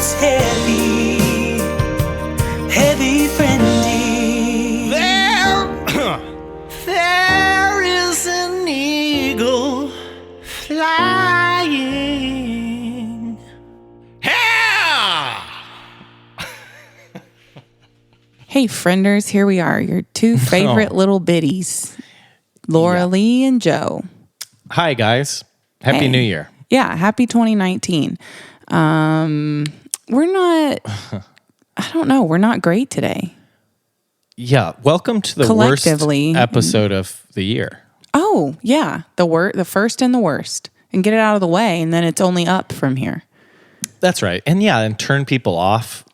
it's heavy, heavy friendly. There is an eagle flying. Yeah! Hey, frienders, here we are, your two favorite little biddies, Laura Lee and Joe. Hi, guys. Happy New Year. Yeah, happy 2019. We're not, I don't know, we're not great today. Yeah, welcome to the worst episode of the year. Oh, yeah, the first and the worst. And get it out of the way, and then it's only up from here. That's right. And turn people off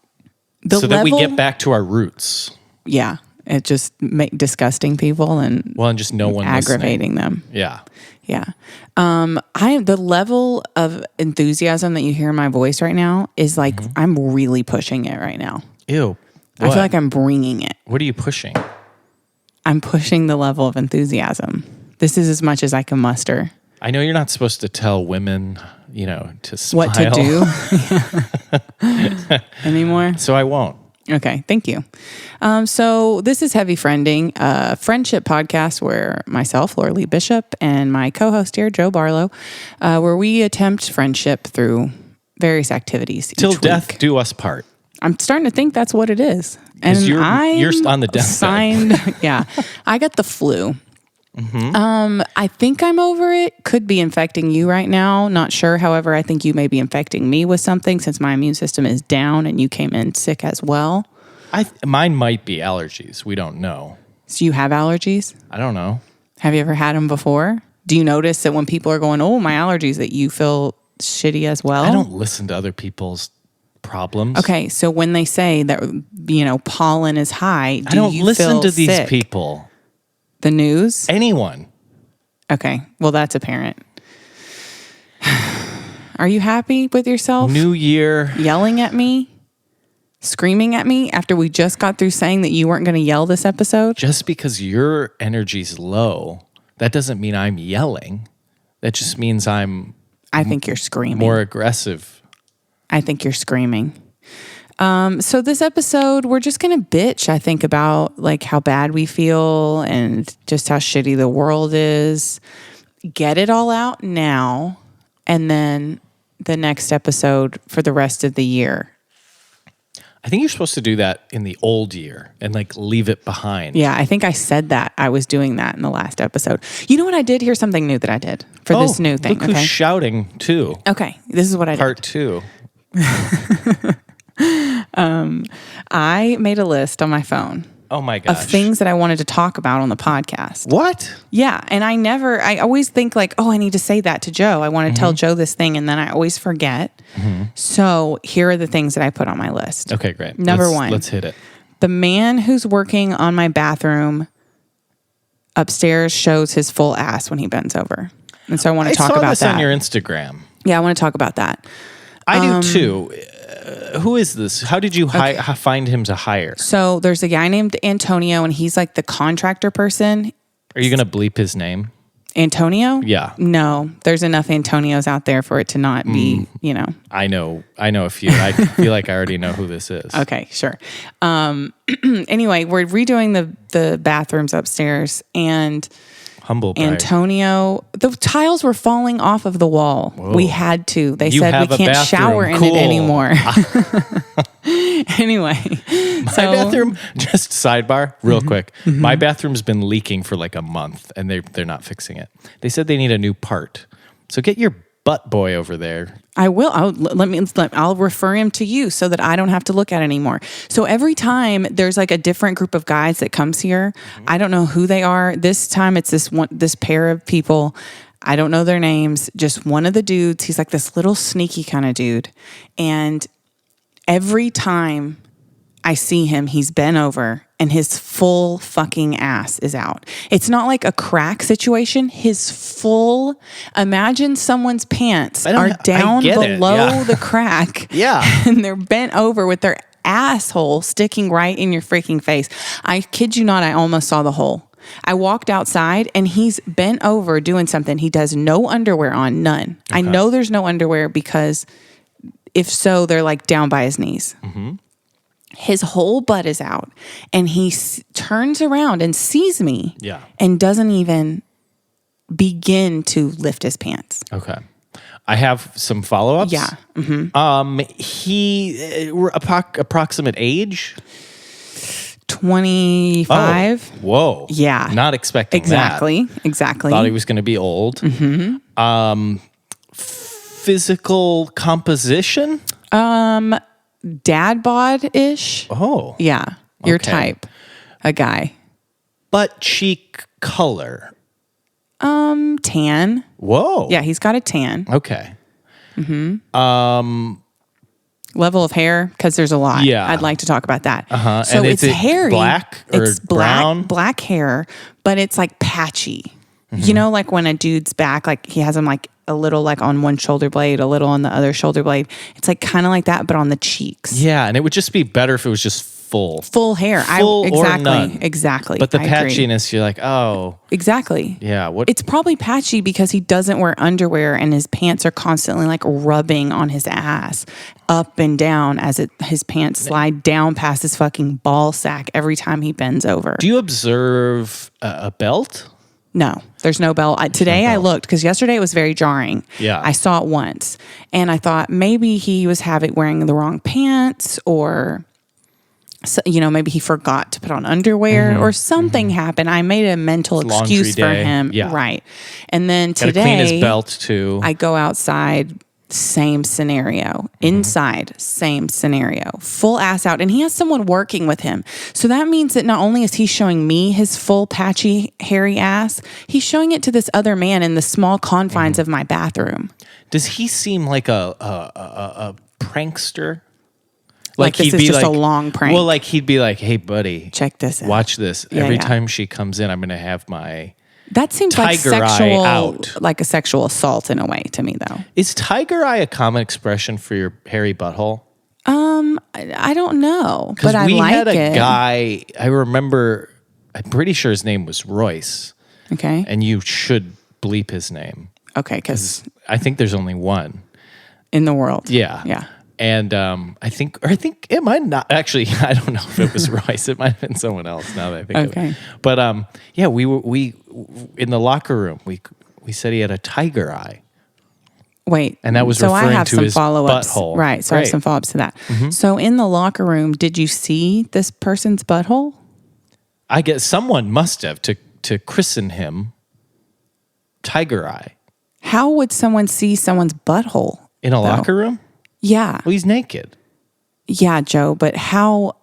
that we get back to our roots. Yeah, it just disgusting people and just no one aggravating them. Yeah. Yeah. The level of enthusiasm that you hear in my voice right now is like, I'm really pushing it right now. Ew. I feel like I'm bringing it. What are you pushing? I'm pushing the level of enthusiasm. This is as much as I can muster. I know you're not supposed to tell women, to smile. What to do anymore. So I won't. Okay, thank you. So this is Heavy Friending, a friendship podcast where myself, Laura Lee Bishop, and my co-host here, Joe Barlow, where we attempt friendship through various activities. Till death do us part. I'm starting to think that's what it is. And you're on the death bed. Yeah, I got the flu. I think I'm over it. Could be infecting you right now. Not sure. However, I think you may be infecting me with something since my immune system is down and you came in sick as well. Mine might be allergies. We don't know. So you have allergies? I don't know. Have you ever had them before? Do you notice that when people are going, oh, my allergies, that you feel shitty as well? I don't listen to other people's problems. Okay, so when they say that, pollen is high, I don't listen to these sick? people. The news? Anyone. Okay, well, that's apparent. Are you happy with yourself? New year. Yelling at me? Screaming at me after we just got through saying that you weren't going to yell this episode? Just because your energy's low, that doesn't mean I'm yelling. That just means I think you're screaming. More aggressive. I think you're screaming. So this episode, we're just going to bitch, I think, about like how bad we feel and just how shitty the world is. Get it all out now. And then the next episode for the rest of the year. I think you're supposed to do that in the old year and leave it behind. Yeah, I think I said that. I was doing that in the last episode. You know what I did? Here's something new that I did for this new thing. Look who's shouting too. Okay, this is what I did. Part 2. I made a list on my phone. Oh my gosh. Of things that I wanted to talk about on the podcast. What? Yeah. And I always think I need to say that to Joe. I want to tell Joe this thing and then I always forget. So here are the things that I put on my list. Okay, great. Number 1. Let's hit it. The man who's working on my bathroom upstairs shows his full ass when he bends over. And so I want to talk about that. I saw this on your Instagram. Yeah, I want to talk about that. I do too. Who is this? How did you find him to hire? So there's a guy named Antonio, and he's like the contractor person. Are you going to bleep his name? Antonio? Yeah. No, there's enough Antonios out there for it to not be, I know a few. I feel like I already know who this is. Okay, sure. Anyway, we're redoing the bathrooms upstairs, and Humble brag. Antonio, the tiles were falling off of the wall. Whoa. We had to. They said we can't shower in it anymore. Anyway. My bathroom, just sidebar, real quick. My bathroom's been leaking for a month and they're not fixing it. They said they need a new part. So get your butt boy over there. I will. I'll refer him to you so that I don't have to look at it anymore. So every time there's a different group of guys that comes here, I don't know who they are. This time it's this pair of people. I don't know their names. Just one of the dudes. He's this little sneaky kind of dude. And every time I see him, he's bent over and his full fucking ass is out. It's not like a crack situation. His full, imagine someone's pants are down below the crack. Yeah. And they're bent over with their asshole sticking right in your freaking face. I kid you not, I almost saw the hole. I walked outside and he's bent over doing something. He does no underwear on, none. Okay. I know there's no underwear because if so, they're like down by his knees. His whole butt is out, and he turns around and sees me and doesn't even begin to lift his pants. Okay. I have some follow-ups. Yeah. He approximate age? 25. Oh, whoa. Yeah. Not expecting that. Exactly. Thought he was going to be old. Physical composition? Dad bod-ish. Oh. Yeah. Your Okay. type. A guy. Butt cheek color. Tan. Whoa. Yeah, he's got a tan. Okay. Level of hair, because there's a lot. Yeah. I'd like to talk about that. So And it's is it hairy. black or it's brown? black hair, but it's like patchy. You know, like when a dude's back, like he has them like a little like on one shoulder blade, a little on the other shoulder blade. It's like kind of like that, but on the cheeks. Yeah, and it would just be better if it was just full. Full hair. Full or none. Exactly. But the I agree. patchiness, you're like, oh. Exactly. Yeah. What? It's probably patchy because he doesn't wear underwear and his pants are constantly like rubbing on his ass up and down as his pants slide down past his fucking ball sack every time he bends over. Do you observe a belt? No, there's no belt. Today I looked because yesterday it was very jarring. Yeah. I saw it once and I thought maybe he was wearing the wrong pants or, so, maybe he forgot to put on underwear or something happened. I made a mental excuse for day. him. Yeah. Right. And then Gotta today, clean his belt too. I go outside, same scenario. Inside, same scenario. Full ass out. And he has someone working with him. So that means that not only is he showing me his full patchy, hairy ass, he's showing it to this other man in the small confines of my bathroom. Does he seem like a prankster? Like this is just a long prank. Well, like he'd be like, "Hey, buddy, Check this out. watch this. Yeah, Every yeah. time she comes in, I'm going to have my." That seems like Tiger eye sexual, out. like a sexual assault in a way to me, though. Is tiger eye a common expression for your hairy butthole? I don't know, Because but I we like had a it. guy. I remember. I'm pretty sure his name was Royce, Okay. and you should bleep his name. Okay, because I think there's only one. in the world. Yeah. Yeah. And I think it might not actually. I don't know if it was Royce. It might have been someone else. Now that I think of Okay. it. But yeah, we in the locker room. We said he had a tiger eye, Wait. and that was so I referring have to some his follow-ups. butthole. Right. So I have Great. some follow-ups to that. So in the locker room, did you see this person's butthole? I guess someone must have to christen him Tiger Eye How would someone see someone's butthole in a though? locker room. Yeah. Well, he's naked. Yeah, Joe, but how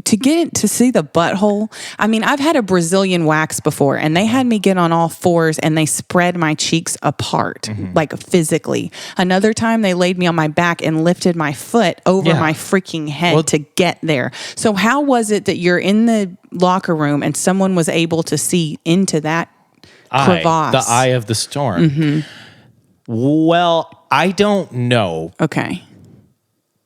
to get to see the butthole? I mean, I've had a Brazilian wax before and they had me get on all fours and they spread my cheeks apart, like physically. Another time they laid me on my back and lifted my foot over Yeah. my freaking head Well- to get there. So how was it that you're in the locker room and someone was able to see into that crevasse? The eye of the storm. Well, I don't know, Okay.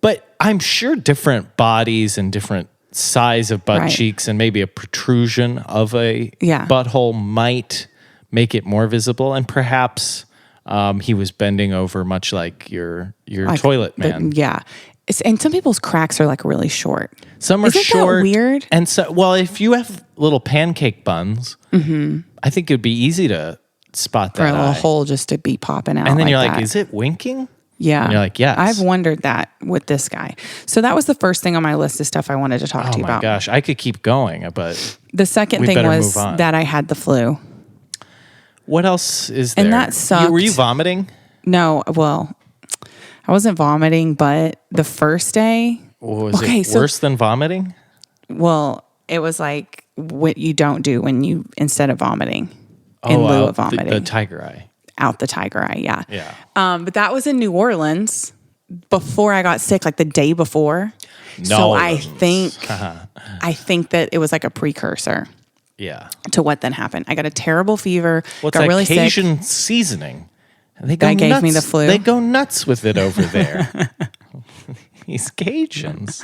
but I'm sure different bodies and different size of butt Right. cheeks and maybe a protrusion of a Yeah. butthole might make it more visible. And perhaps he was bending over, much like your Like, toilet man. Yeah. And some people's cracks are like really short. Some are Isn't that short. weird? And so, well, if you have little pancake buns, I think it'd be easy to spot For a that little eye. hole just to be popping out. And then you're like, that. is it winking? Yeah. And you're like, yes. I've wondered that with this guy. So that was the first thing on my list of stuff I wanted to talk to Oh you my about. gosh, I could keep going, but The second We thing better was move on. that I had the flu. what else is there? And that sucked. Were you vomiting? No, well, I wasn't vomiting, but the first day, Or was Okay, it so- worse than vomiting? well, it was like what you don't do when you, instead of vomiting, in lieu out of vomiting. The tiger eye. Out the tiger eye, yeah. Yeah. But that was in New Orleans before I got sick, like the day before. So I think that it was like a precursor Yeah. to what then happened. I got a terrible fever, Well, it's got like really sick. Cajun seasoning. And they go That gave nuts. me the flu. They go nuts with it over there. These Cajuns.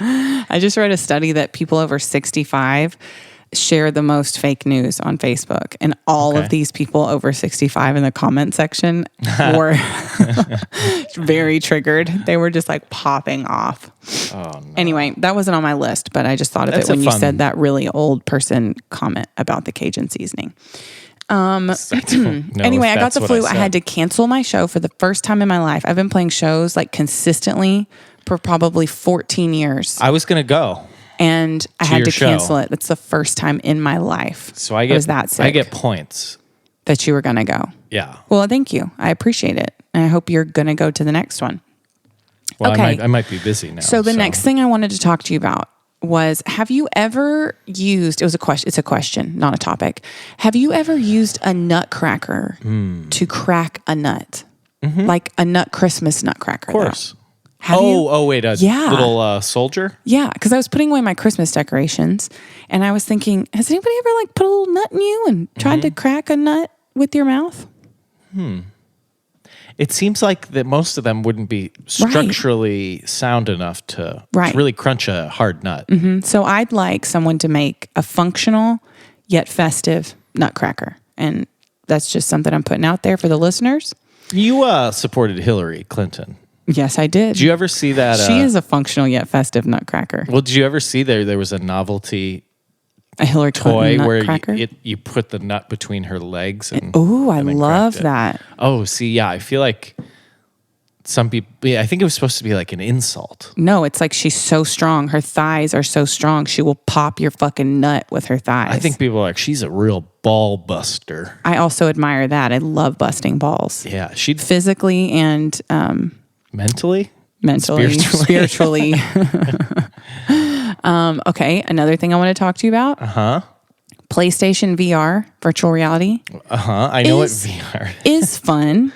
I just read a study that people over 65 share the most fake news on Facebook. And all of these people over 65 in the comment section were very triggered. They were just like popping off. Oh, no. Anyway, that wasn't on my list, but I just thought of it when you said that really old person comment about the Cajun seasoning. Anyway, I got the flu. I had to cancel my show for the first time in my life. I've been playing shows like consistently for probably 14 years. I was going to go. And I had to cancel it. That's the first time in my life. So I was that sick. I get points. That you were going to go. Yeah. Well, thank you. I appreciate it. And I hope you're going to go to the next one. Well, okay. I might be busy now. So the next thing I wanted to talk to you about was, have you ever used, it's a question, not a topic. Have you ever used a nutcracker to crack a nut? Mm-hmm. Like a Christmas nutcracker? Of course. Wait, a little soldier? Yeah, because I was putting away my Christmas decorations, and I was thinking, has anybody ever like put a little nut in you and tried to crack a nut with your mouth? It seems like that most of them wouldn't be structurally sound enough to really crunch a hard nut. Mm-hmm. So I'd like someone to make a functional yet festive nutcracker, and that's just something I'm putting out there for the listeners. You supported Hillary Clinton. Yes, I did. Did you ever see that? She is a functional yet festive nutcracker. Well, did you ever see there was a novelty Hillary toy Clinton where nutcracker? you put the nut between her legs? And I love that. Oh, see, yeah, I feel like some people, I think it was supposed to be like an insult. No, it's like she's so strong. Her thighs are so strong. She will pop your fucking nut with her thighs. I think people are like, she's a real ball buster. I also admire that. I love busting balls. Yeah, she'd physically and mentally, spiritually. Okay, another thing I want to talk to you about. PlayStation VR, virtual reality. I know what VR is fun.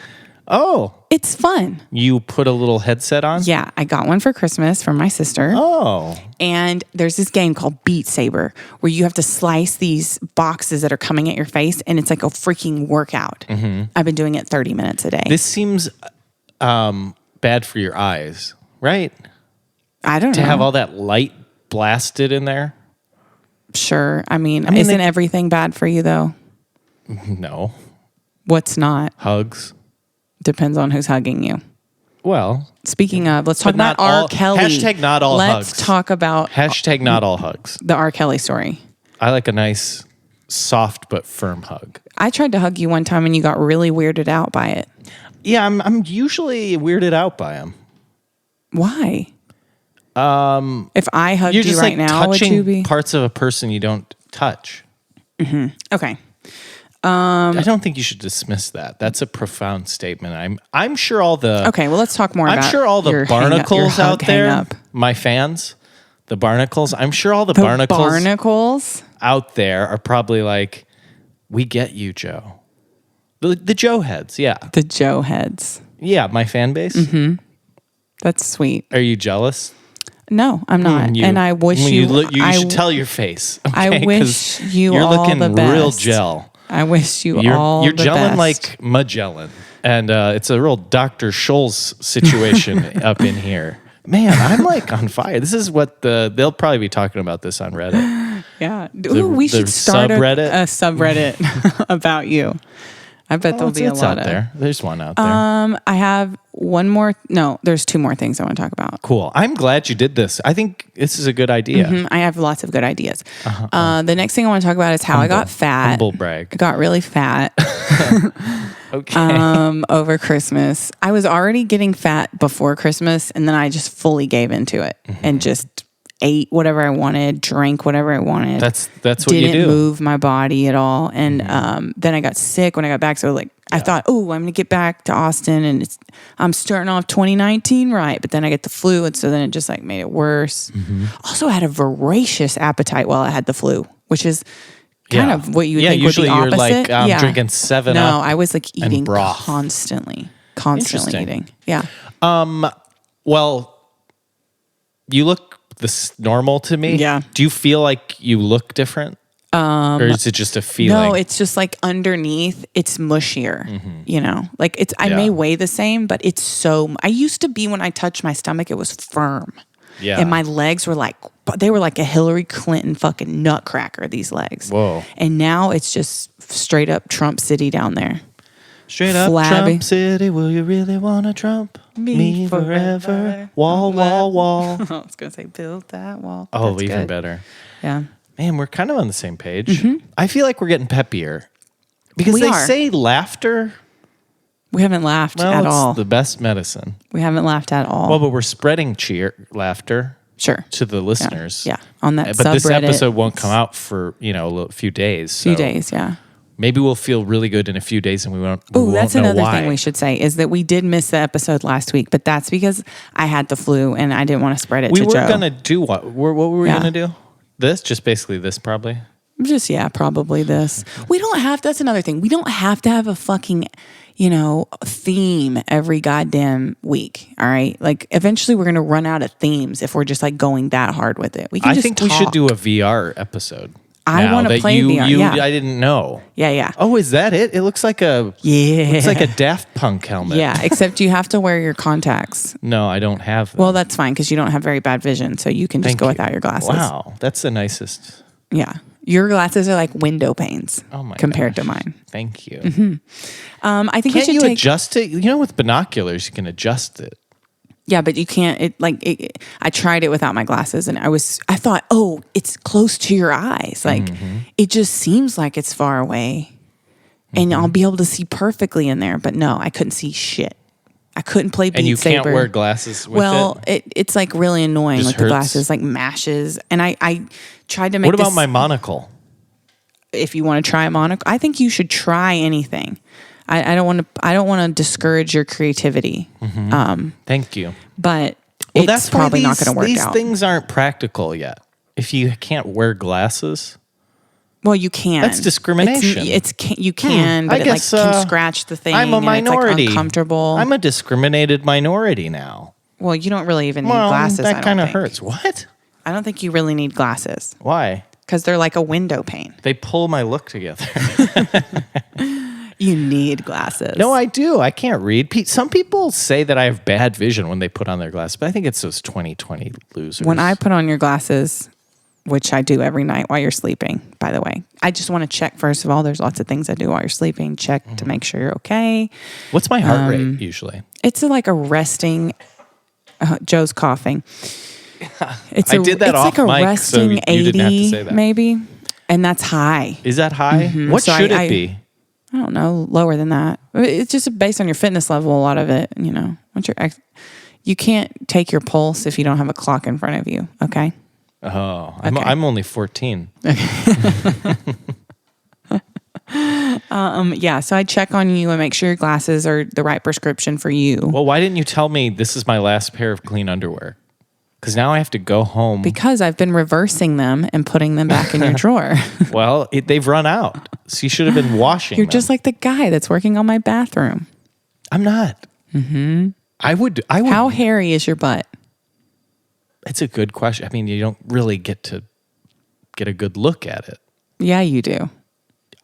Oh. It's fun. You put a little headset on? Yeah, I got one for Christmas from my sister. Oh. And there's this game called Beat Saber where you have to slice these boxes that are coming at your face, and it's like a freaking workout. Mm-hmm. I've been doing it 30 minutes a day. This seems bad for your eyes, right? I don't know. To have all that light blasted in there? Sure. I mean isn't everything bad for you, though? No. What's not? Hugs. Depends on who's hugging you. Well, speaking of, let's talk about R. Kelly. Hashtag not all hugs. Let's talk about hashtag not all hugs. The R. Kelly story. I like a nice, soft but firm hug. I tried to hug you one time and you got really weirded out by it. Yeah, I'm usually weirded out by him. Why? If I hugged you right now, would you be parts of a person you don't touch? Mm-hmm. Okay. I don't think you should dismiss that. That's a profound statement. I'm sure all the okay. Well, let's talk more. I'm sure all the barnacles out there, my fans, the barnacles. I'm sure all the barnacles out there are probably like, "We get you, Joe." The Joe heads, yeah. The Joe heads, yeah. My fan base. Mm-hmm. That's sweet. Are you jealous? No, I'm not. And I wish you. You should tell your face. Okay? I wish you you're all looking the best. Real gel. I wish you all You're the gelling best. like Magellan. And it's a real Dr. Scholl's situation up in here. Man, I'm like on fire. This is what they'll probably be talking about this on Reddit. Yeah. We should start a subreddit about you. I bet there'll be a lot out there. There's one out there. I have one more. No, there's two more things I want to talk about. Cool. I'm glad you did this. I think this is a good idea. Mm-hmm. I have lots of good ideas. The next thing I want to talk about is how I got fat. Humble brag. I got really fat. Okay. Over Christmas. I was already getting fat before Christmas, and then I just fully gave into it and just ate whatever I wanted, drank whatever I wanted. That's what you do. Didn't move my body at all. And then I got sick when I got back. So I thought, I'm going to get back to Austin and I'm starting off 2019 right. But then I get the flu. And so then it just made it worse. Mm-hmm. Also had a voracious appetite while I had the flu, which is kind of what you would think would be opposite. Usually you're like drinking 7-Up. No, I was eating broth. constantly eating. Yeah. Well, you look normal to me. Yeah. Do you feel like you look different? Or is it just a feeling? No, it's just underneath, it's mushier. Mm-hmm. I may weigh the same, but it's so. I used to be when I touched my stomach, it was firm. Yeah. And my legs were they were like a Hillary Clinton fucking nutcracker, these legs. Whoa. And now it's just straight up Trump City down there. Straight up Flabby. Trump City, will you really want to Trump me forever? Wall, wall, wall. I was going to say, build that wall. Oh, That's even good. better. Yeah. Man, we're kind of on the same page. I feel like we're getting peppier. Because We they are. say laughter, We haven't laughed well, at it's all. the best medicine. We haven't laughed at all. Well, but we're spreading laughter sure. to the listeners. Yeah. On that But this subreddit, episode won't come out for, a few days. few so days, yeah. Maybe we'll feel really good in a few days and we won't Oh, that's know another why. thing we should say is that we did miss the episode last week, but that's because I had the flu and I didn't want to spread it We to were Joe. going to do what? What were we Yeah. going to do? This? Just basically this probably? Just, probably this. We don't have, that's another thing. We don't have to have a fucking, theme every goddamn week. All right. Like eventually we're going to run out of themes if we're just like going that hard with it. We can I just think we should do a VR episode. I now wanna that play VR, yeah. I didn't know. Yeah. Oh, is that it? It looks like a Daft Punk helmet. Yeah. Except you have to wear your contacts. No, I don't have them. Well, that's fine because you don't have very bad vision. So you can just Thank go you. without your glasses. Wow, that's the nicest. Yeah. Your glasses are like window panes compared to mine. Thank you. I think we Can't should you take. adjust it? With binoculars, you can adjust it. Yeah, but you can't. I tried it without my glasses, and I thought, oh, it's close to your eyes. Like it just seems like it's far away, and I'll be able to see perfectly in there. But no, I couldn't see shit. I couldn't play Beat And you Saber. can't wear glasses with it? It's like really annoying Just with the hurts? glasses, like mashes. And I tried to make. What about this, my monocle? If you want to try a monocle, I think you should try anything. I don't want to discourage your creativity. Thank you. But Well, it's that's why probably not going to work these out. things aren't practical yet. If you can't wear glasses, Well, you can. That's discrimination. You can, but I it guess, can scratch the thing. I'm a and minority. It's like uncomfortable. I'm a discriminated minority now. Well, you don't really even need Well, glasses. that kind of hurts. What? I don't think you really need glasses Why? because they're like a window pane. They pull my look together. You need glasses. No, I do. I can't read. Some people say that I have bad vision when they put on their glasses, but I think it's those 20/20 losers. When I put on your glasses, which I do every night while you're sleeping, by the way, I just want to check, first of all, there's lots of things I do while you're sleeping. Check to make sure you're okay. What's my heart rate usually? It's like a resting, Joe's coughing. It's I did that it's off like a mic, resting so you 80, didn't have to say that. maybe. And that's high. Is that high? What So should I- it be? I don't know, lower than that. It's just based on your fitness level, a lot of it, Once you can't take your pulse if you don't have a clock in front of you, okay? Oh, Okay. I'm only 14. Yeah, so I check on you and make sure your glasses are the right prescription for you. Well, why didn't you tell me this is my last pair of clean underwear? Because now I have to go home. Because I've been reversing them and putting them back in your drawer. Well, they've run out. So you should have been washing You're them. just like the guy that's working on my bathroom. I'm not. Mm-hmm. I would. How hairy is your butt? It's a good question. I mean, you don't really get a good look at it. Yeah, you do.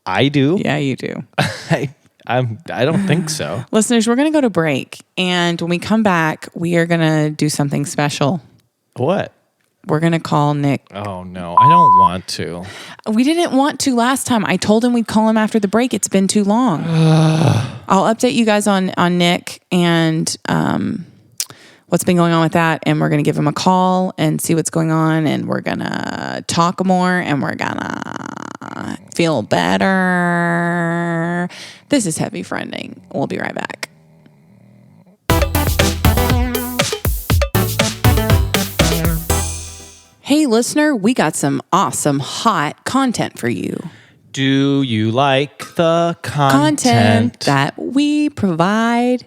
I do. Yeah, you do. I don't think so. Listeners, we're going to go to break. And when we come back, we are going to do something special. What? We're going to call Nick. Oh, no. I don't want to. We didn't want to last time. I told him we'd call him after the break. It's been too long. I'll update you guys on Nick and what's been going on with that. And we're going to give him a call and see what's going on. And we're going to talk more and we're going to feel better. This is Heavy Friending. We'll be right back. Hey, listener, we got some awesome, hot content for you. Do you like the content that we provide?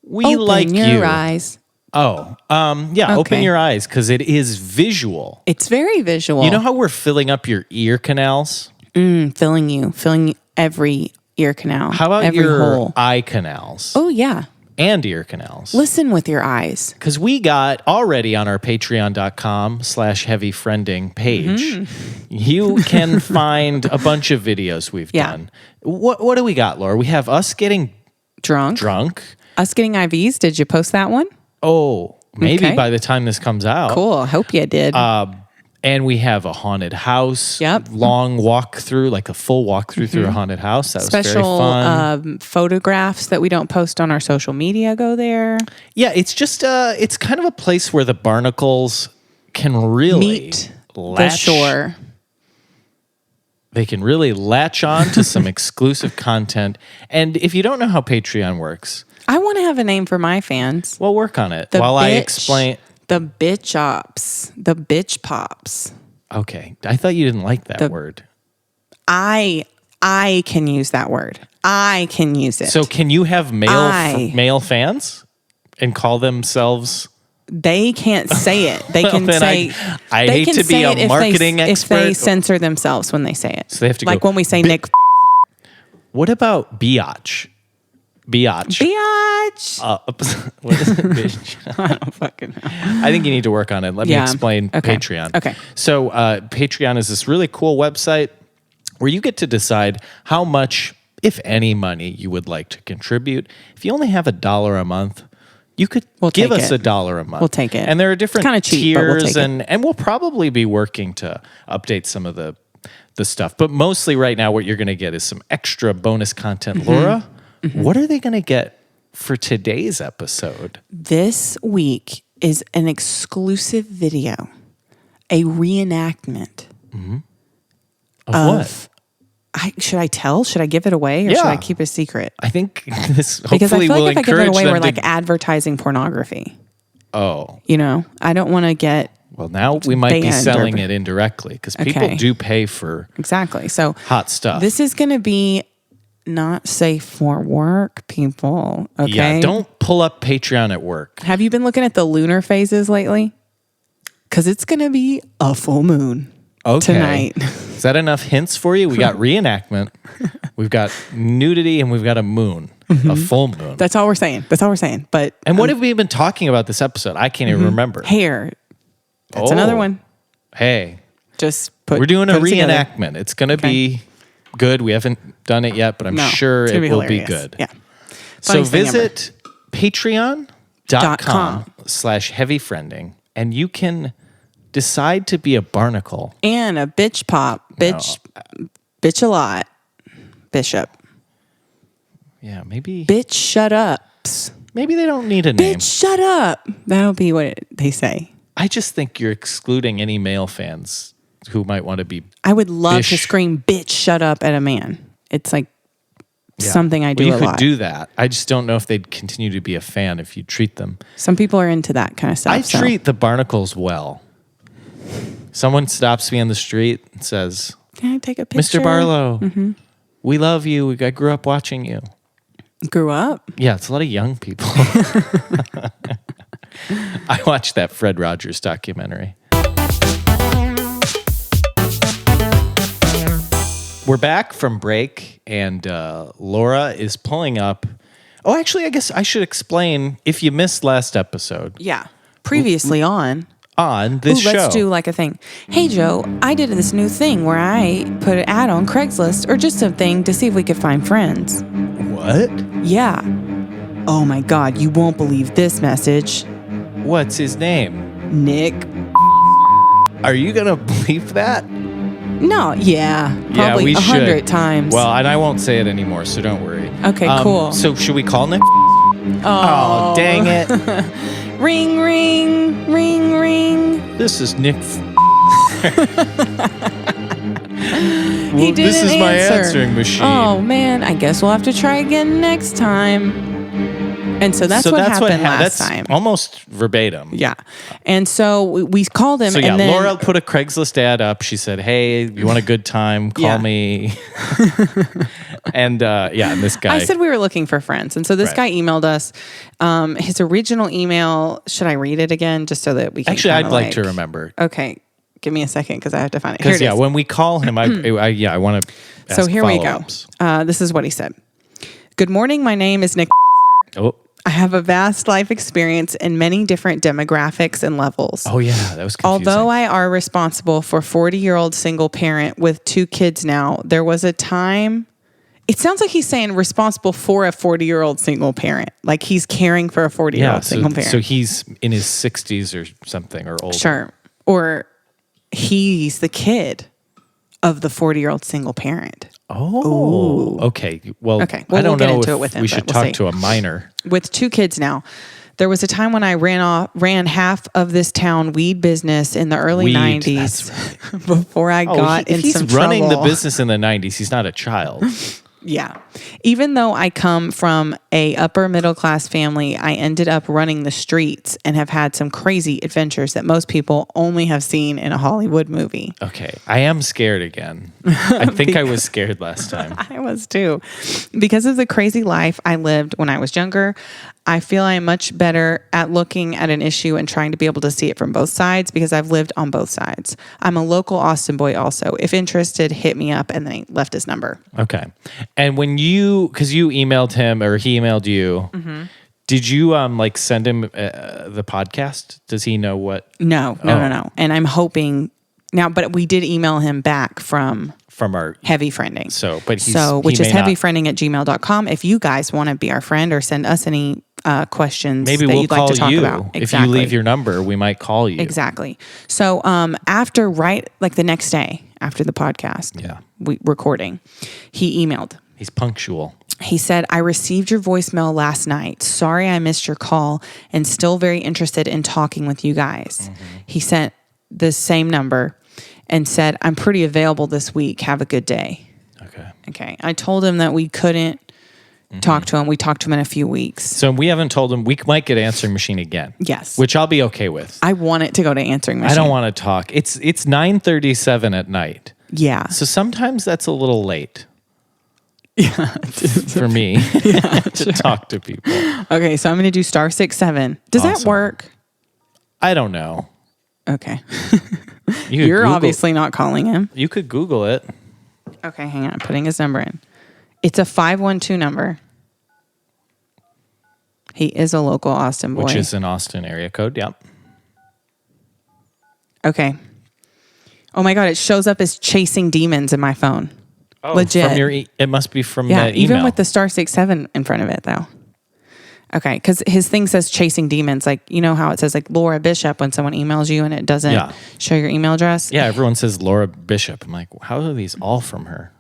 We Open like your you. eyes. Oh, yeah. Open Okay. your eyes because it is visual. It's very visual. You know how we're filling up your ear canals? filling every ear canal. How about every your hole? eye canals Oh yeah. and ear canals? Listen with your eyes. Because we got already on our patreon.com/heavyfriending page. You can find a bunch of videos we've Yeah. done. What do we got, Laura? We have us getting Drunk. Us getting IVs. Did you post that one? Oh, maybe Okay. by the time this comes out. Cool. I hope you did. And we have a haunted house. Yep. Long walkthrough, like a full walkthrough through a haunted house. That was very fun. Special photographs that we don't post on our social media go there. Yeah, it's just it's kind of a place where the barnacles can really meet the shore. They can really latch on to some exclusive content. And if you don't know how Patreon works, I want to have a name for my fans. We'll work on it while I explain. The bitch ops. The bitch pops. Okay. I thought you didn't like that word. I can use that word. I can use it. So can you have male fans and call themselves... They can't say it. They can say... I hate to be a marketing expert. If they censor themselves when they say it. So they have to like go... when we say Nick... What about biatch? Biatch. What is it? Bitch? I don't fucking know. I think you need to work on it. Let me explain Patreon. Okay. So Patreon is this really cool website where you get to decide how much, if any, money you would like to contribute. If you only have $1 a month, you could give us $1 a month. We'll take it. And there are different cheap, tiers, and we'll probably be working to update some of the stuff. But mostly right now, what you're going to get is some extra bonus content. Laura, what are they going to get for today's episode? This week is an exclusive video, a reenactment. Of what? Should I tell? Should I give it away, or should I keep it a secret? I think this because I hopefully feel will like if I give it encourage away, them we're to... like advertising pornography. Oh. You know, I don't want to get... Well, now we might be selling it indirectly because people do pay for So hot stuff. This is going to be not safe for work, people. Okay. Yeah, don't pull up Patreon at work. Have you been looking at the lunar phases lately? Because it's going to be a full moon tonight. Is that enough hints for you? We got reenactment, we've got nudity, and we've got a moon, a full moon. That's all we're saying. But what have we been talking about this episode? I can't even remember. Hair. That's another one. Hey, we're doing a reenactment. It's going to be good. We haven't done it yet, but I'm sure it will be good. Yeah. So visit patreon.com/heavyfriending, and you can decide to be a barnacle. And a bitch pop. Bitch a lot. Bishop. Yeah, maybe. Bitch shut ups. Maybe they don't need a name. Bitch shut up. That'll be what they say. I just think you're excluding any male fans who might want to be... I would love to scream, bitch, shut up at a man. It's like something I do a lot. You could do that. I just don't know if they'd continue to be a fan if you treat them. Some people are into that kind of stuff. I treat the barnacles well. Someone stops me on the street and says, can I take a picture? Mr. Barlow, we love you. I grew up watching you. Grew up? Yeah, it's a lot of young people. I watched that Fred Rogers documentary. We're back from break, and Laura is pulling up. Oh, actually, I guess I should explain if you missed last episode. Yeah. Previously on this show. Let's do like a thing. Hey, Joe, I did this new thing where I put an ad on Craigslist or just something to see if we could find friends. What? Yeah. Oh, my God. You won't believe this message. What's his name? Nick. Are you going to believe that? No, probably 100 times. Well, and I won't say it anymore, so don't worry. Okay, cool. So should we call Nick? Oh, dang it. Ring, ring, ring, ring. This is Nick. He didn't This is my answering machine. Oh, man. I guess we'll have to try again next time. And so that's what happened last time. Almost verbatim. Yeah. And so we called him. So yeah, and then, Laura put a Craigslist ad up. She said, hey, you want a good time? Call me. And and this guy. I said we were looking for friends. And so this guy emailed us. His original email, should I read it again just so that we can Actually, I'd like to remember. Okay. Give me a second because I have to find it. Here it is. When we call him, I want to ask So here we go. follow-ups. This is what he said. Good morning. My name is Nick. Oh. I have a vast life experience in many different demographics and levels. Oh, yeah. That was confusing. Although I are responsible for 40-year-old single parent with 2 kids now, there was a time... It sounds like he's saying responsible for a 40-year-old single parent. Like he's caring for a 40-year-old single parent. So he's in his 60s or something or older. Sure. Or He's the kid of the 40-year-old single parent. Oh, ooh. Okay. Well, okay. Well, I don't we'll get know into if it with him, we should talk to a minor. With 2 kids now. There was a time when I ran half of this town weed business in the early 90s right. Before I got in some trouble. He's running the business in the 90s. He's not a child. Yeah. Even though I come from a upper middle class family, I ended up running the streets and have had some crazy adventures that most people only have seen in a Hollywood movie. Okay. I am scared again. I think I was scared last time. I was too. Because of the crazy life I lived when I was younger, I feel I'm much better at looking at an issue and trying to be able to see it from both sides because I've lived on both sides. I'm a local Austin boy also. If interested, hit me up, and then he left his number. Okay. And when because you emailed him or he emailed you, did you send him the podcast? Does he know what? No. And I'm hoping now, but we did email him back from our heavy friending. Which is heavyfriending@gmail.com. If you guys want to be our friend or send us any questions maybe that we'll you'd call like to talk you. about. Exactly. If you leave your number, we might call you. Exactly. So after the next day after the podcast recording, he emailed. He's punctual. He said, I received your voicemail last night. Sorry I missed your call and still very interested in talking with you guys. He sent the same number and said, I'm pretty available this week. Have a good day. Okay. I told him that we couldn't talk to him. We talked to him in a few weeks. So we haven't told him. We might get answering machine again. Yes. Which I'll be okay with. I want it to go to answering machine. I don't want to talk. It's 9:37 at night. Yeah. So sometimes that's a little late. Yeah. For me to talk to people. Okay. So I'm going to do *67. Does that work? I don't know. Okay. You're obviously not calling him. You could Google it. Okay, hang on. I'm putting his number in. It's a 512 number. He is a local Austin boy. Which is an Austin area code, yep. Okay. Oh my God, it shows up as chasing demons in my phone. Oh, legit. From it must be from that email. Even with the *67 in front of it, though. Okay, because his thing says chasing demons. Like, you know how it says like Laura Bishop when someone emails you and it doesn't show your email address? Yeah, everyone says Laura Bishop. I'm like, how are these all from her?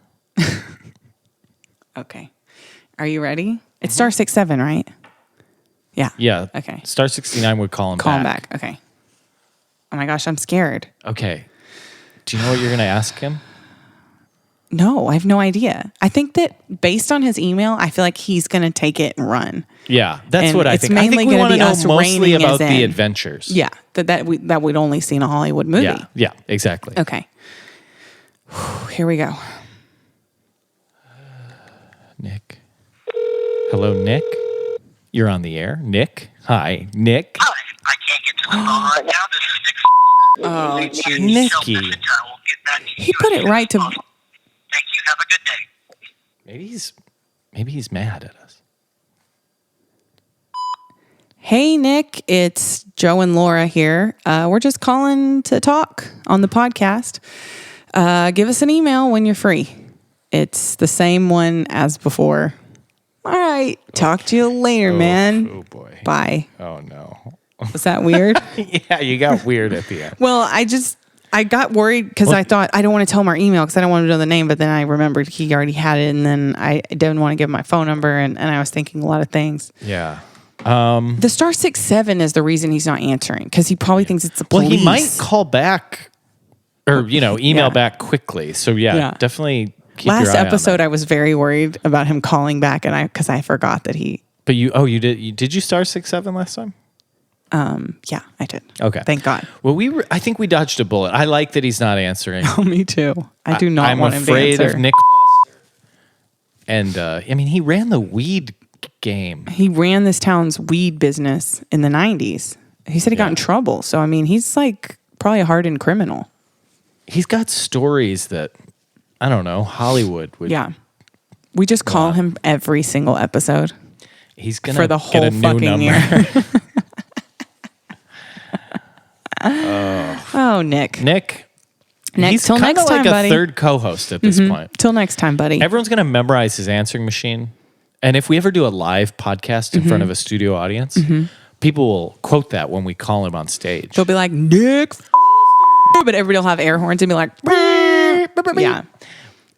Okay. Are you ready? It's *67, right? Yeah. Yeah. Okay. *69 would call him back. Call him back. Okay. Oh my gosh, I'm scared. Okay. Do you know what you're going to ask him? No, I have no idea. I think that based on his email, I feel like he's going to take it and run. Yeah, that's what I think. I think we want to know mostly about the adventures. Yeah, that we'd only seen a Hollywood movie. Yeah, exactly. Okay. Here we go. Nick. Hello, Nick. You're on the air. Nick. Hi, Nick. Hi, I can't get to the phone right now. This is Nick. Oh, geez. Nicky. He put it right to... Thank you. Have a good day. Maybe he's mad at us. Hey, Nick. It's Joe and Laura here. We're just calling to talk on the podcast. Give us an email when you're free. It's the same one as before. All right. Talk to you later, man. Oh, boy. Bye. Oh, no. Was that weird? Yeah, you got weird at the end. Well, I got worried because I thought I don't want to tell him our email because I don't want to know the name. But then I remembered he already had it, and then I didn't want to give him my phone number, and I was thinking a lot of things. Yeah. The *67 is the reason he's not answering because he probably thinks it's the police. Well, he might call back or email back quickly. So definitely keep your eye on Last episode, that. I was very worried about him calling back, and because I forgot that he. But you did you *67 last time? Yeah, I did. Okay. Thank God. Well, I think we dodged a bullet. I like that he's not answering. Oh, me too. I do not want him to answer. I'm afraid of Nick. And, he ran the weed game. He ran this town's weed business in the 90s. He said he got in trouble. So, he's like probably a hardened criminal. He's got stories that, I don't know, Hollywood would. Yeah. We just call him every single episode. He's going to get a whole fucking year. Oh, Nick. He's till kind next of time, like buddy. a third co-host at this point. Till next time, buddy. Everyone's going to memorize his answering machine. And if we ever do a live podcast in front of a studio audience, people will quote that when we call him on stage. They'll be like, Nick. but everybody will have air horns and be like, yeah.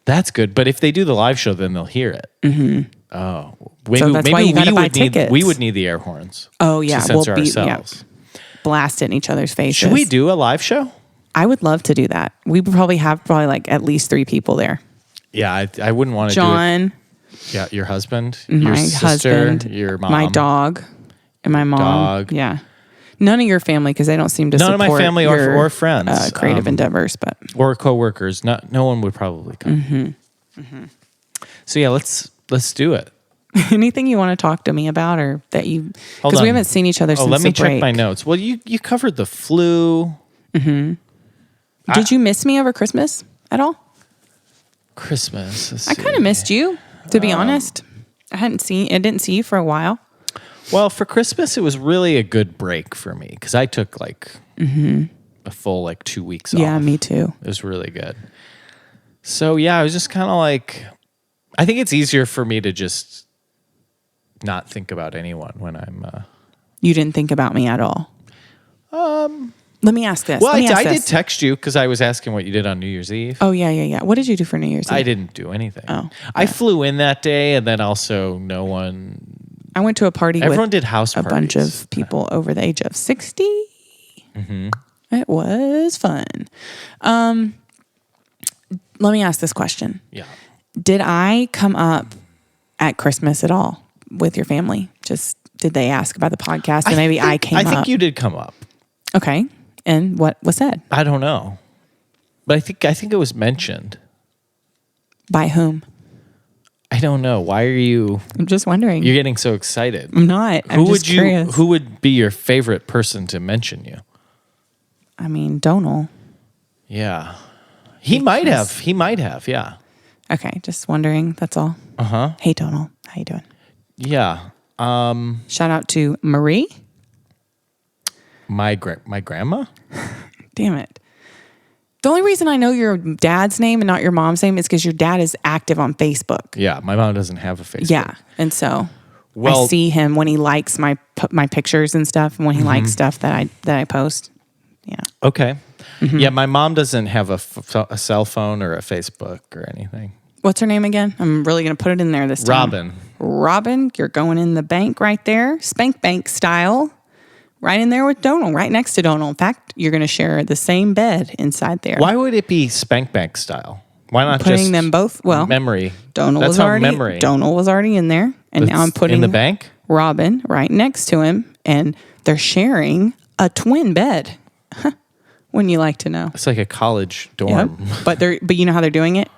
That's good. But if they do the live show, then they'll hear it. Mm-hmm. Oh, maybe, so that's why you got to buy tickets. We would need the air horns. Oh yeah, to censor ourselves. Yeah, blast it in each other's faces. Should we do a live show? I would love to do that. We would probably have like at least 3 people there. Yeah, I wouldn't want to do it. John. Yeah, your husband, your sister, husband, your mom, my dog, and my mom. Dog. Yeah. None of your family, because they don't seem to None support of my family your, or friends. Creative endeavors, but or coworkers. No one would probably come. Mm-hmm. Mm-hmm. So yeah, let's do it. Anything you want to talk to me about, or that you? Because we haven't seen each other since the break. Let me check my notes. Well, you covered the flu. Mm-hmm. Did you miss me over Christmas at all? Christmas. I kind of missed you, to be honest. I didn't see you for a while. Well, for Christmas, it was really a good break for me because I took a full 2 weeks off. Yeah, me too. It was really good. So yeah, I was just kind of I think it's easier for me to just not think about anyone when I'm. You didn't think about me at all. Let me ask this. Well, I did text you because I was asking what you did on New Year's Eve. Oh yeah. What did you do for New Year's Eve? I didn't do anything. Oh, I flew in that day, and then also no one. I went to a party. Everyone with did house a parties. bunch of people over the age of 60. Mm-hmm. It was fun. Let me ask this question. Yeah. Did I come up at Christmas at all with your family? Just did they ask about the podcast, and maybe I came up? I think you did come up. Okay. And what was said? I don't know, but I think it was mentioned. By whom? I don't know. Why are you? I'm just wondering. You're getting so excited. I'm not. I'm just curious. Who would be your favorite person to mention you? I mean, Donal. Yeah, he might have. He might have. Yeah. Okay, just wondering. That's all. Hey, Donal. How you doing? Yeah. Shout out to Marie. My grandma. Damn it. The only reason I know your dad's name and not your mom's name is because your dad is active on Facebook. Yeah, my mom doesn't have a Facebook. Yeah, and so I see him when he likes my pictures and stuff, and when he likes stuff that I post. Yeah. Okay. Mm-hmm. Yeah, my mom doesn't have a cell phone or a Facebook or anything. What's her name again? I'm really going to put it in there this time. Robin, you're going in the bank right there, spank bank style. Right in there with Donal, right next to Donal. In fact, you're going to share the same bed inside there. Why would it be spank bank style? Why not putting just them both? Well, memory. Donal was already in there, and now I'm putting in the bank. Robin right next to him, and they're sharing a twin bed. Wouldn't you like to know? It's like a college dorm. Yep. But you know how they're doing it?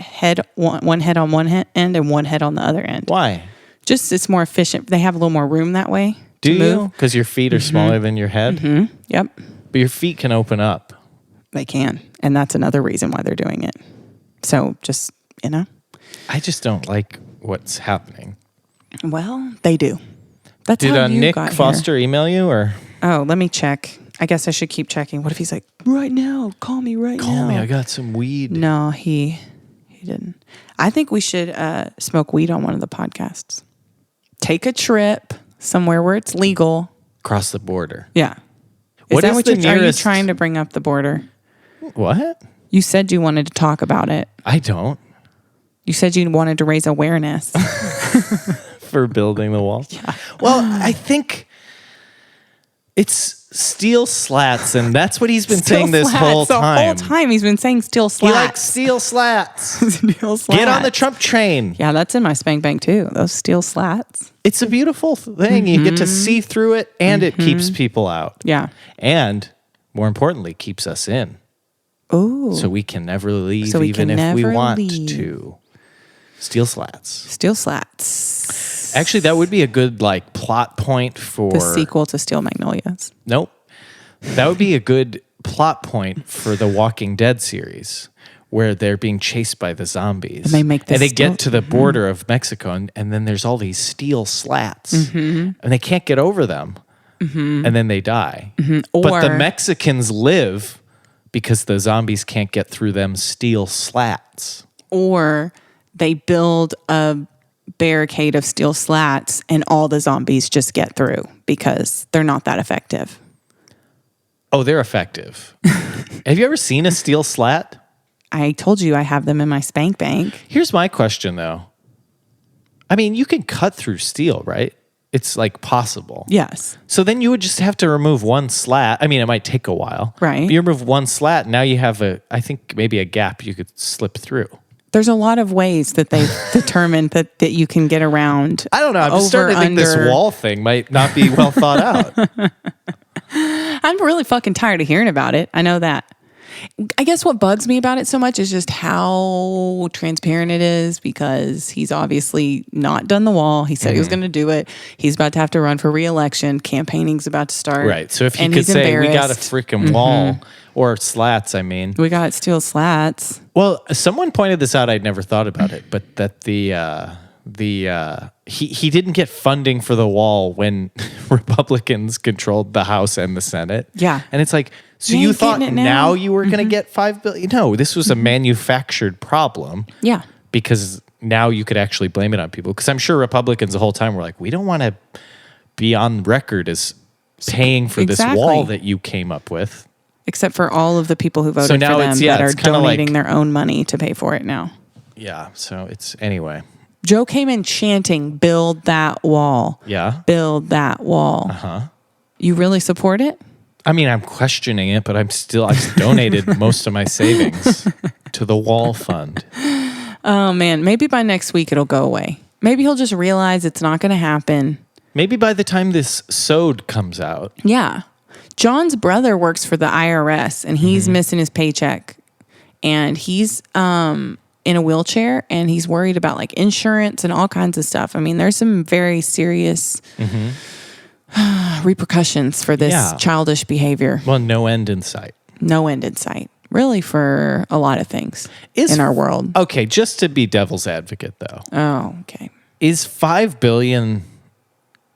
One head on one end and one head on the other end. Why? Just it's more efficient. They have a little more room that way. Do you? Because your feet are smaller than your head? Mm-hmm. Yep. But your feet can open up. They can. And that's another reason why they're doing it. So just, I just don't like what's happening. Well, they do. That's Did how you Nick got Foster here. email you or? Oh, let me check. I guess I should keep checking. What if he's like, right now, call me right now. Call me, I got some weed. No, he didn't. I think we should smoke weed on one of the podcasts. Take a trip somewhere where it's legal. Cross the border. Yeah. Are you trying to bring up the border? What? You said you wanted to talk about it. I don't. You said you wanted to raise awareness. For building the wall? Yeah. Well, I think it's steel slats, and that's what he's been saying this whole time. The whole time he's been saying steel slats. He likes steel slats. Steel slats. Get on the Trump train. Yeah, that's in my spank bank too. Those steel slats. It's a beautiful thing. You get to see through it, and it keeps people out. Yeah. And more importantly, keeps us in. Ooh. So we can never leave, even if we want to. Steel slats. Steel slats. Actually, that would be a good plot point for the sequel to Steel Magnolias. Nope. That would be a good plot point for the Walking Dead series, where they're being chased by the zombies. And they get to the border of Mexico, and then there's all these steel slats, and they can't get over them, and then they die. But the Mexicans live because the zombies can't get through them steel slats. Or they build a barricade of steel slats, and all the zombies just get through because they're not that effective. Oh, they're effective. Have you ever seen a steel slat? I told you I have them in my spank bank. Here's my question, though. I mean, you can cut through steel, right? It's like possible. Yes. So then you would just have to remove one slat. I mean, it might take a while. Right. But you remove one slat, now you have I think maybe a gap you could slip through. There's a lot of ways that they've determined that you can get around. I don't know. I'm just starting to think this wall thing might not be well thought out. I'm really fucking tired of hearing about it. I know that. I guess what bugs me about it so much is just how transparent it is, because he's obviously not done the wall. He said he was going to do it. He's about to have to run for re-election. Campaigning's about to start. Right. So if he could say, we got a freaking wall, or slats, I mean. We got steel slats. Well, someone pointed this out. I'd never thought about it, but that he didn't get funding for the wall when Republicans controlled the House and the Senate. Yeah. And it's like, so you thought now you were going to get $5 billion? No, this was a manufactured problem. Yeah. Because now you could actually blame it on people. Because I'm sure Republicans the whole time were like, we don't want to be on record as paying for this wall that you came up with. Except for all of the people who voted so now for them that are donating like, their own money to pay for it now. Yeah. So it's anyway. Joe came in chanting, build that wall. Yeah. Build that wall. Uh-huh. You really support it? I mean, I'm questioning it, but I've donated most of my savings to the wall fund. Oh, man. Maybe by next week it'll go away. Maybe he'll just realize it's not going to happen. Maybe by the time this SOD comes out. Yeah. John's brother works for the IRS, and he's missing his paycheck. And he's in a wheelchair, and he's worried about like insurance and all kinds of stuff. I mean, there's some very serious repercussions for this childish behavior. Well, no end in sight. No end in sight. Really, for a lot of things in our world. Okay, just to be devil's advocate, though. Oh, okay. Is $5 billion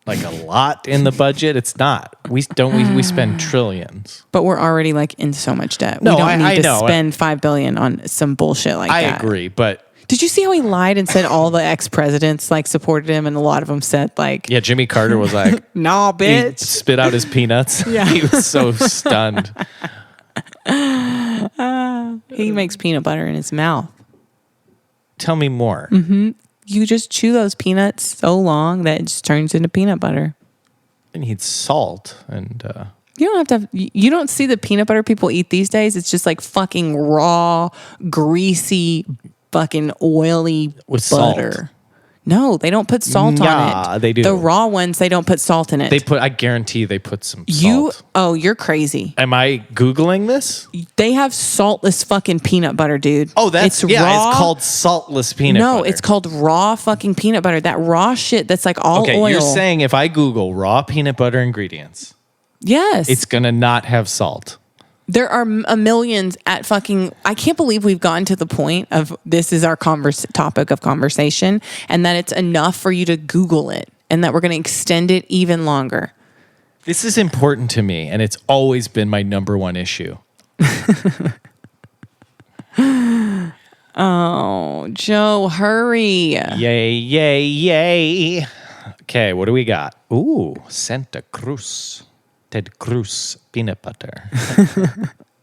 like a lot in the budget? It's not. We spend trillions. But we're already like in so much debt. No, we don't need to know. spend $5 billion on some bullshit like that. I agree, but did you see how he lied and said all the ex-presidents like supported him, and a lot of them said like, yeah, Jimmy Carter was like, nah, bitch. He spit out his peanuts. Yeah. He was so stunned. He makes peanut butter in his mouth. Tell me more. You just chew those peanuts so long that it just turns into peanut butter. And he'd salt and you don't have to you don't see the peanut butter people eat these days. It's just like fucking raw, greasy, fucking oily with butter. Salt. No, they don't put salt on it. They do. The raw ones, they don't put salt in it. I guarantee they put some salt. You're crazy. Am I Googling this? They have saltless fucking peanut butter, dude. Oh, raw. It's called saltless peanut butter. No, it's called raw fucking peanut butter. That raw shit that's like all oil. You're saying if I Google raw peanut butter ingredients, yes, it's going to not have salt. There are a millions at fucking... I can't believe we've gotten to the point of this is our topic of conversation, and that it's enough for you to Google it, and that we're going to extend it even longer. This is important to me, and it's always been my number one issue. Oh, Joe, hurry. Yay, yay, yay. Okay, what do we got? Ooh, Santa Cruz. Ted Cruz peanut butter.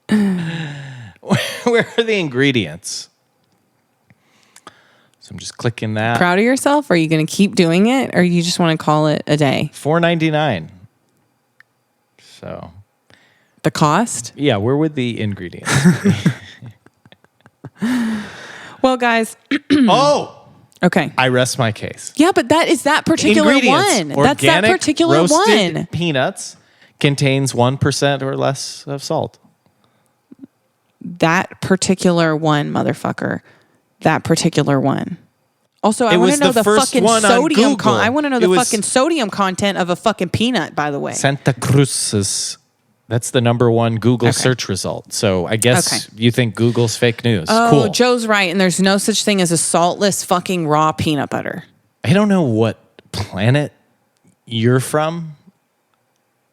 Where are the ingredients? So I'm just clicking that. Proud of yourself? Are you going to keep doing it, or you just want to call it a day? $4.99. So the cost? Yeah, where would the ingredients be? Well, guys. Okay. I rest my case. Yeah, but that particular one. That's that particular roasted one. Peanuts contains 1% or less of salt. That particular one, motherfucker. That particular one. Also, I want to know the fucking sodium I want to know the fucking sodium content of a fucking peanut, by the way. Santa Cruz's. That's the number one Google search result. So I guess you think Google's fake news. Oh, cool. Joe's right, and there's no such thing as a saltless fucking raw peanut butter. I don't know what planet you're from.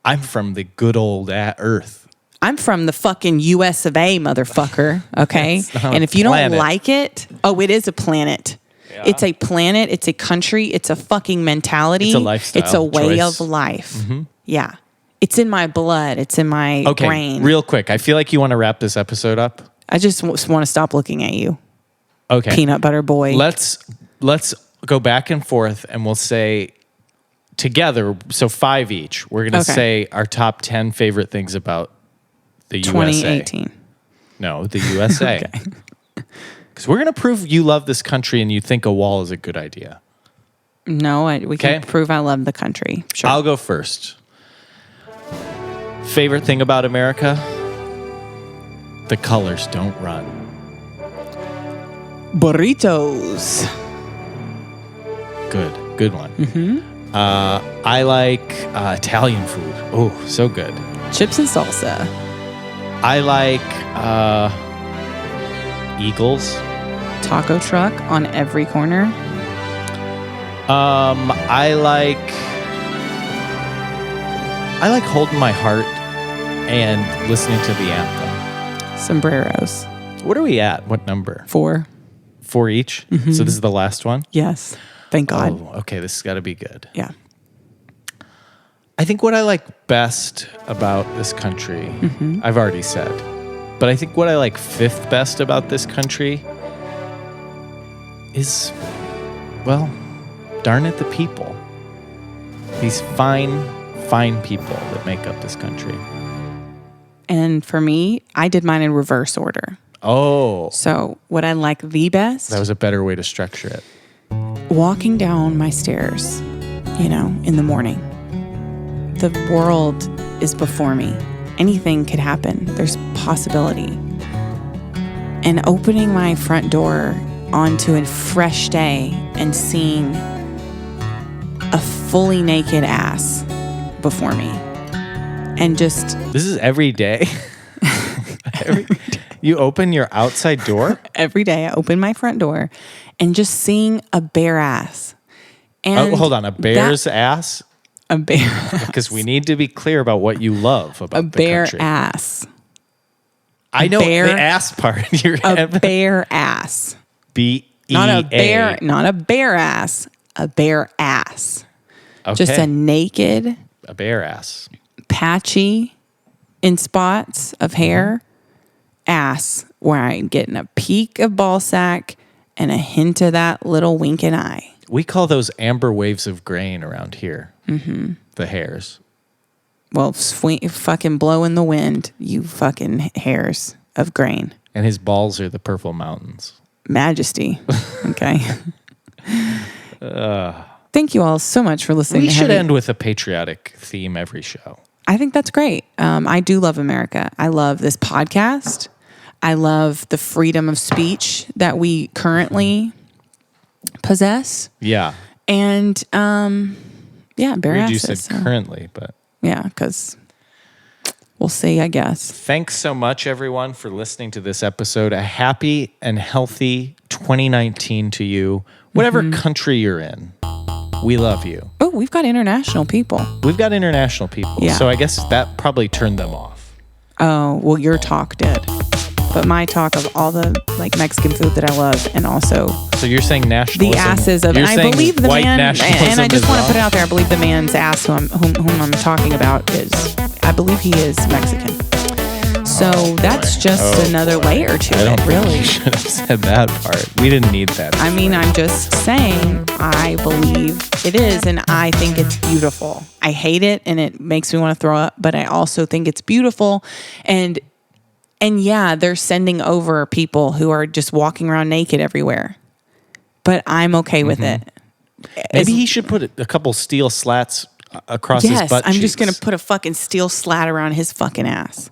I'm from the good old Earth. I'm from the fucking US of A, motherfucker. Okay? And if you don't like it, it is a planet. Yeah. It's a planet. It's a country. It's a fucking mentality. It's a lifestyle. It's a way of life. Mm-hmm. Yeah. It's in my blood. It's in my brain. Real quick. I feel like you want to wrap this episode up. I just want to stop looking at you. Okay. Peanut butter boy. Let's go back and forth and we'll say together, so 5 each. We're going to say our top 10 favorite things about the USA. 2018. No, the USA. Because we're going to prove you love this country and you think a wall is a good idea. No, we can prove I love the country. Sure. I'll go first. Favorite thing about America? The colors don't run. Burritos. Good one. Mm-hmm. I like Italian food. Oh, so good. Chips and salsa. I like Eagles. Taco truck on every corner. I like holding my heart and listening to the anthem. Sombreros. What are we at? What number? 4. 4 each? Mm-hmm. So this is the last one? Yes. Thank God. Oh, okay. This has got to be good. Yeah. I think what I like best about this country, I've already said, but I think what I like 5th best about this country is, well, darn it, the people. These fine people that make up this country. And for me, I did mine in reverse order. Oh. So what I like the best. That was a better way to structure it. Walking down my stairs, in the morning. The world is before me. Anything could happen. There's possibility. And opening my front door onto a fresh day and seeing a fully naked ass before me. And just... This is every day? You open your outside door? Every day I open my front door and just seeing a bare ass. And hold on, a bear's ass? A bear ass. Because we need to be clear about what you love about the bare country. Ass. I know the ass part. A bare ass. B-E-A. Not a bare ass. A bare ass. Okay. Just a naked... A bare ass. Patchy in spots of hair ass where I'm getting a peak of ball sack and a hint of that little winking eye. We call those amber waves of grain around here. Mm-hmm. The hairs. Well, fucking blow in the wind, you fucking hairs of grain. And his balls are the purple mountains. Majesty. Okay. Thank you all so much for listening. We should end with a patriotic theme every show. I think that's great. I do love America. I love this podcast. I love the freedom of speech that we currently possess. Yeah. And, bare asses. You said currently, but... Yeah, because we'll see, I guess. Thanks so much, everyone, for listening to this episode. A happy and healthy 2019 to you, whatever country you're in. We love you. Oh, we've got international people. Yeah. So I guess that probably turned them off. Oh, well, your talk did. But my talk of all the Mexican food that I love, and also... So you're saying nationalism? The asses of... You're and I believe the white man... nationalism And I just want to put it wrong? out there, I believe the man's ass whom I'm talking about is... I believe he is Mexican. So that's just another layer to I don't it, really. think you should have said that part. We didn't need that. I mean, I'm just saying I believe it is, and I think it's beautiful. I hate it, and it makes me want to throw up, but I also think it's beautiful. And yeah, they're sending over people who are just walking around naked everywhere. But I'm okay with it. Maybe he should put a couple steel slats across his butt cheeks. I'm just going to put a fucking steel slat around his fucking ass.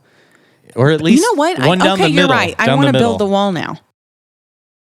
Or at least you know what? one down the middle. You're right. I want to build the wall now.